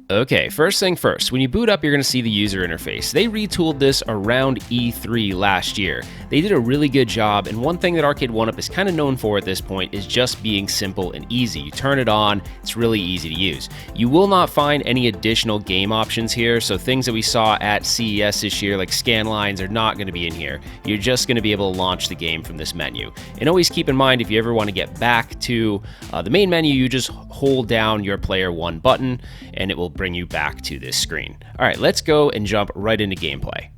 Okay, first thing first, when you boot up, you're going to see the user interface. They retooled this around E3 last year. They did a really good job, and one thing that Arcade1up is kind of known for at this point is just being simple and easy. You turn it on, it's really easy to use. You will not find any additional game options here, so things that we saw at CES this year, like scan lines, are not going to be in here. You're just going to be able to launch the game from this menu. And always keep in mind, if you ever want to get back to the main menu, you just hold down your player 1 button, and it will bring you back to this screen. All right, let's go and jump right into gameplay.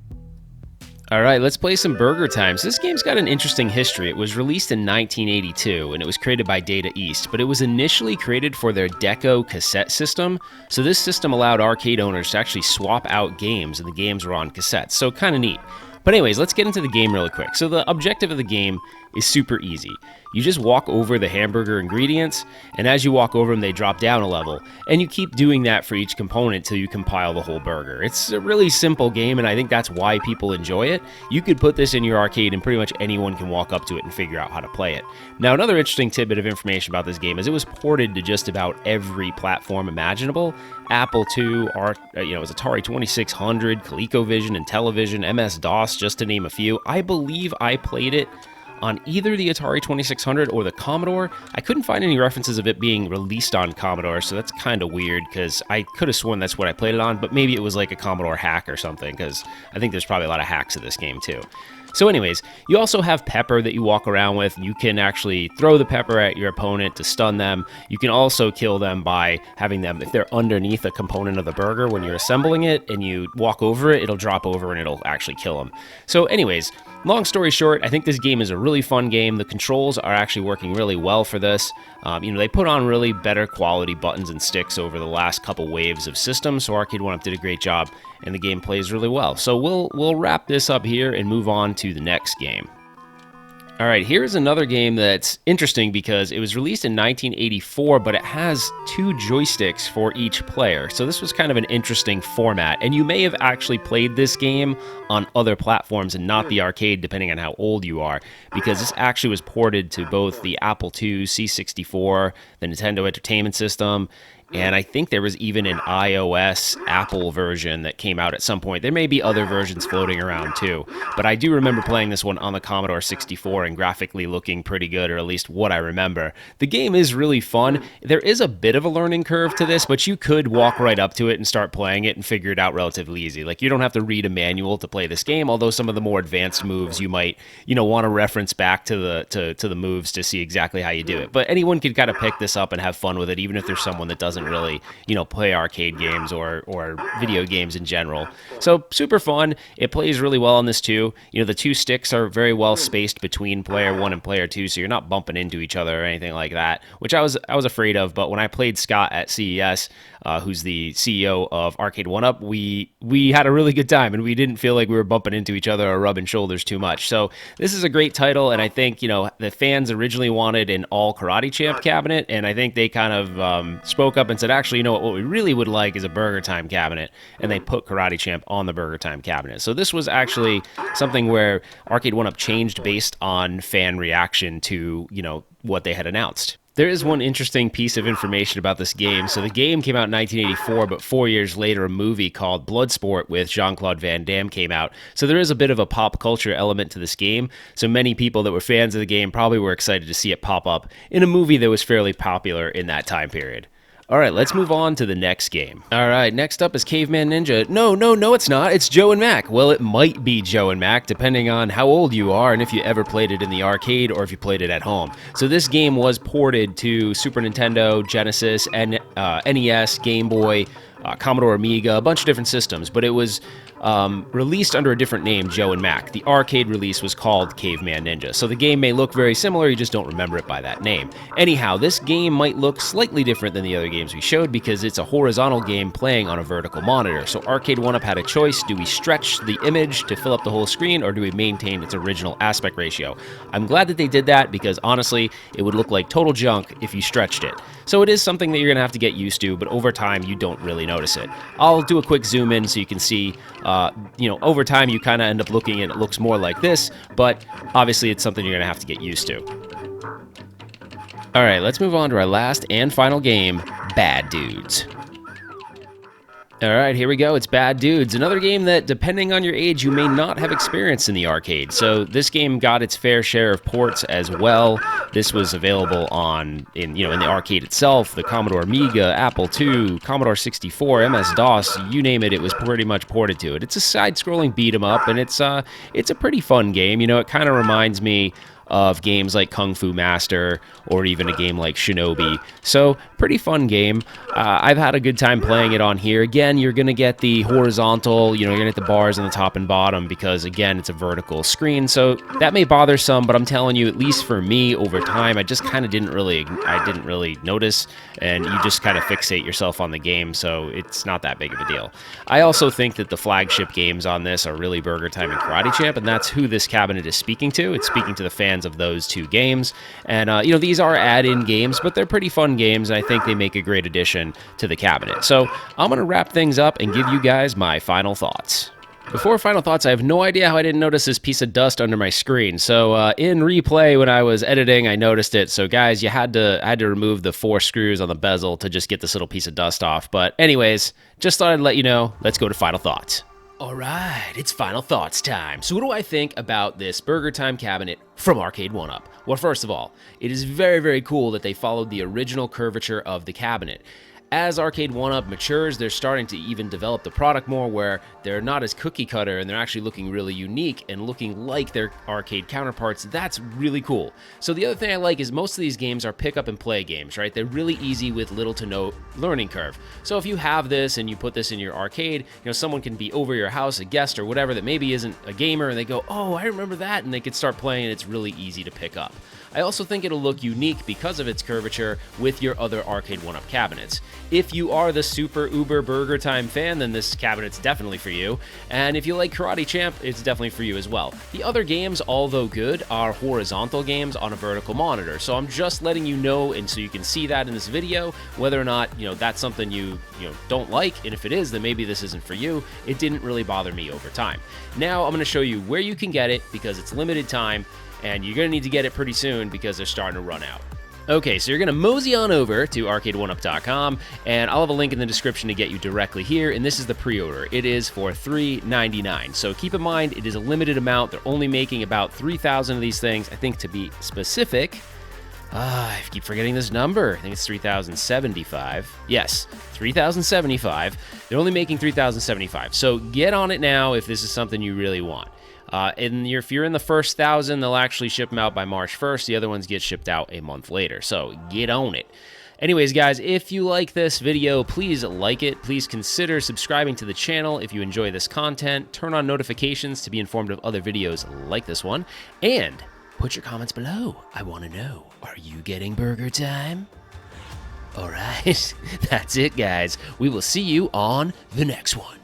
All right, let's play some BurgerTime. So this game's got an interesting history. It was released in 1982, and it was created by Data East, but it was initially created for their Deco cassette system. So this system allowed arcade owners to actually swap out games, and the games were on cassettes, so kind of neat. But anyways, let's get into the game really quick. So the objective of the game is super easy. You just walk over the hamburger ingredients, and as you walk over them, they drop down a level, and you keep doing that for each component till you compile the whole burger. It's a really simple game, and I think that's why people enjoy it. You could put this in your arcade, and pretty much anyone can walk up to it and figure out how to play it. Now, another interesting tidbit of information about this game is it was ported to just about every platform imaginable. Apple II, it was Atari 2600, ColecoVision, and Television, MS-DOS, just to name a few. I believe I played it on either the Atari 2600 or the Commodore. I couldn't find any references of it being released on Commodore, so that's kind of weird because I could have sworn that's what I played it on, but maybe it was like a Commodore hack or something, because I think there's probably a lot of hacks of this game too. So anyways, you also have pepper that you walk around with. You can actually throw the pepper at your opponent to stun them. You can also kill them by having them, if they're underneath a component of the burger when you're assembling it and you walk over it, it'll drop over and it'll actually kill them. So anyways, long story short, I think this game is a really fun game. The controls are actually working really well for this. They put on really better quality buttons and sticks over the last couple waves of systems, so Arcade1up did a great job, and the game plays really well. So we'll wrap this up here and move on to the next game. All right, here's another game that's interesting because it was released in 1984, but it has 2 joysticks for each player. So this was kind of an interesting format, and you may have actually played this game on other platforms and not the arcade, depending on how old you are, because this actually was ported to both the Apple II, C64, the Nintendo Entertainment System, and I think there was even an iOS Apple version that came out at some point. There may be other versions floating around too, but I do remember playing this one on the Commodore 64 and graphically looking pretty good, or at least what I remember. The game is really fun. There is a bit of a learning curve to this, but you could walk right up to it and start playing it and figure it out relatively easy. Like, you don't have to read a manual to play this game, although some of the more advanced moves you might, want to reference back to the moves to see exactly how you do it. But anyone can kind of pick this up and have fun with it, even if there's someone that doesn't really, play arcade games or video games in general. So super fun. It plays really well on this too. The 2 sticks are very well spaced between player 1 and player 2, so you're not bumping into each other or anything like that, which I was afraid of. But when I played Scott at CES, who's the CEO of Arcade1up, we had a really good time, and we didn't feel like we were bumping into each other or rubbing shoulders too much. So this is a great title, and I think, the fans originally wanted an all Karate Champ cabinet, and I think they kind of spoke up and said, actually, what we really would like is a BurgerTime cabinet, and they put Karate Champ on the BurgerTime cabinet. So this was actually something where Arcade1up changed based on fan reaction to, what they had announced. There is one interesting piece of information about this game. So the game came out in 1984, but 4 years later, a movie called Bloodsport with Jean-Claude Van Damme came out. So there is a bit of a pop culture element to this game. So many people that were fans of the game probably were excited to see it pop up in a movie that was fairly popular in that time period. All right, let's move on to the next game. All right, next up is Caveman Ninja. No, it's not. It's Joe and Mac. Well, it might be Joe and Mac, depending on how old you are and if you ever played it in the arcade or if you played it at home. So this game was ported to Super Nintendo, Genesis, and NES, Game Boy, Commodore Amiga, a bunch of different systems, but it was released under a different name, Joe and Mac. The arcade release was called Caveman Ninja, so the game may look very similar, you just don't remember it by that name. Anyhow, this game might look slightly different than the other games we showed because it's a horizontal game playing on a vertical monitor. So Arcade1up had a choice: do we stretch the image to fill up the whole screen, or do we maintain its original aspect ratio? I'm glad that they did that because honestly, it would look like total junk if you stretched it. So it is something that you're gonna have to get used to, but over time you don't really notice it. I'll do a quick zoom in so you can see, over time you kind of end up looking and it looks more like this, but obviously it's something you're gonna have to get used to. All right, let's move on to our last and final game, Bad Dudes. All right, here we go. It's Bad Dudes, another game that, depending on your age, you may not have experienced in the arcade. So this game got its fair share of ports as well. This was available in the arcade itself, the Commodore Amiga, Apple II, Commodore 64, MS-DOS, you name it, it was pretty much ported to it. It's a side-scrolling beat-em-up, and it's a pretty fun game. It kind of reminds me of games like Kung Fu Master or even a game like Shinobi. So, pretty fun game. I've had a good time playing it on here. Again, you're going to get the horizontal, you're going to get the bars on the top and bottom because, again, it's a vertical screen. So, that may bother some, but I'm telling you, at least for me, over time, I just kind of didn't really notice, and you just kind of fixate yourself on the game, so it's not that big of a deal. I also think that the flagship games on this are really BurgerTime and Karate Champ, and that's who this cabinet is speaking to. It's speaking to the fans of those two games, and these are add-in games, but they're pretty fun games, and I think they make a great addition to the cabinet. So I'm going to wrap things up and give you guys my final thoughts. Before final thoughts, I have no idea how I didn't notice this piece of dust under my screen. So in replay, when I was editing, I noticed it. So guys, I had to remove the 4 screws on the bezel to just get this little piece of dust off. But anyways, just thought I'd let you know. Let's go to final thoughts. All right, it's final thoughts time. So what do I think about this BurgerTime cabinet from Arcade1up? Well, first of all, it is very, very cool that they followed the original curvature of the cabinet. As Arcade1up matures, they're starting to even develop the product more where they're not as cookie cutter and they're actually looking really unique and looking like their arcade counterparts. That's really cool. So the other thing I like is most of these games are pick up and play games, right? They're really easy with little to no learning curve. So if you have this and you put this in your arcade, someone can be over your house, a guest or whatever that maybe isn't a gamer, and they go, oh, I remember that, and they could start playing, and it's really easy to pick up. I also think it'll look unique because of its curvature with your other Arcade1up cabinets. If you are the super uber BurgerTime fan, then this cabinet's definitely for you. And if you like Karate Champ, it's definitely for you as well. The other games, although good, are horizontal games on a vertical monitor. So I'm just letting you know, and so you can see that in this video, whether or not, that's something you don't like. And if it is, then maybe this isn't for you. It didn't really bother me over time. Now I'm going to show you where you can get it because it's limited time. And you're going to need to get it pretty soon because they're starting to run out. Okay, so you're going to mosey on over to Arcade1up.com, and I'll have a link in the description to get you directly here, and this is the pre-order. It is for $3.99, so keep in mind it is a limited amount. They're only making about 3,000 of these things. I think to be specific, I keep forgetting this number. I think it's 3,075. Yes, 3,075. They're only making 3,075, so get on it now if this is something you really want. If you're in the first 1,000, they'll actually ship them out by March 1st. The other ones get shipped out a month later, so get on it. Anyways, guys, if you like this video, please like it. Please consider subscribing to the channel if you enjoy this content. Turn on notifications to be informed of other videos like this one. And put your comments below. I want to know, are you getting BurgerTime? All right, that's it, guys. We will see you on the next one.